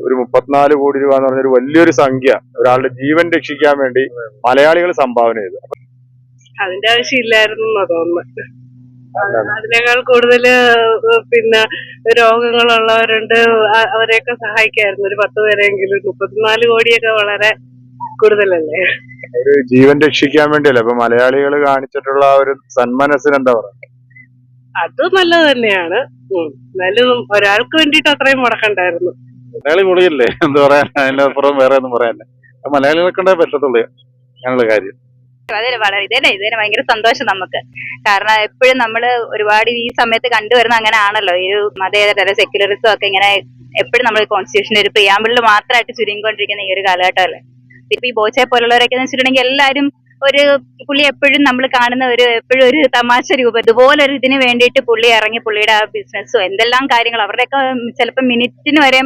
ഒരു 34 കോടി രൂപ എന്ന് പറഞ്ഞൊരു വലിയൊരു സംഖ്യ ഒരാളുടെ ജീവൻ രക്ഷിക്കാൻ വേണ്ടി മലയാളികൾ സംഭാവന ചെയ്തു. അതിന്റെ ആവശ്യമില്ലായിരുന്നു തോന്നുന്നു. അതിനേക്കാൾ കൂടുതൽ പിന്നെ രോഗങ്ങളുള്ളവരുണ്ട്, അവരെയൊക്കെ സഹായിക്കായിരുന്നു. ഒരു 10 പേരെങ്കിലും. 34 കോടിയൊക്കെ വളരെ കൂടുതലല്ലേ. ഒരു ജീവൻ രക്ഷിക്കാൻ വേണ്ടിയല്ലേ. അപ്പൊ മലയാളികൾ കാണിച്ചിട്ടുള്ള ആ ഒരു സന്മനസ്സിന് എന്താ പറയുക? അത് നല്ലത് തന്നെയാണ്. എന്നാലും ഒരാൾക്ക് വേണ്ടിട്ട് അത്രയും മുടക്കണ്ടായിരുന്നു. മലയാളി പൊളിയല്ലേ, എന്താ പറയാ, അതിനപ്പുറം വേറെ ഒന്നും പറയാനില്ല. മലയാളികളെ കൊണ്ടേ പറ്റത്തുള്ളൂ ഞങ്ങളുടെ കാര്യം. ഇതിന് ഭയങ്കര സന്തോഷം നമുക്ക്. കാരണം എപ്പോഴും നമ്മള് ഒരുപാട് ഈ സമയത്ത് കണ്ടുവരുന്ന അങ്ങനെ ആണല്ലോ, ഈ ഒരു മതേതര സെക്യുലറിസം ഒക്കെ ഇങ്ങനെ എപ്പോഴും നമ്മൾ കോൺസ്റ്റിറ്റ്യൂഷന്റെ ഒരു പ്രിയാമ്പിളിൽ മാത്രമായിട്ട് ചുരുങ്ങിക്കൊണ്ടിരിക്കുന്ന ഈ ഒരു കാലഘട്ടമല്ലേ. ഇപ്പൊ ഈ ബോച്ചെ പോലുള്ളവരൊക്കെ വെച്ചിട്ടുണ്ടെങ്കിൽ എല്ലാവരും ഒരു പുള്ളി എപ്പോഴും നമ്മൾ കാണുന്ന എപ്പോഴും ഒരു തമാശ രൂപം. ഇതുപോലൊരു ഇതിന് വേണ്ടിയിട്ട് പുള്ളി ഇറങ്ങി പുള്ളിയുടെ ആ ബിസിനസ്സും എന്തെല്ലാം കാര്യങ്ങൾ അവരുടെയൊക്കെ ചിലപ്പോൾ മിനിറ്റിന് വരെ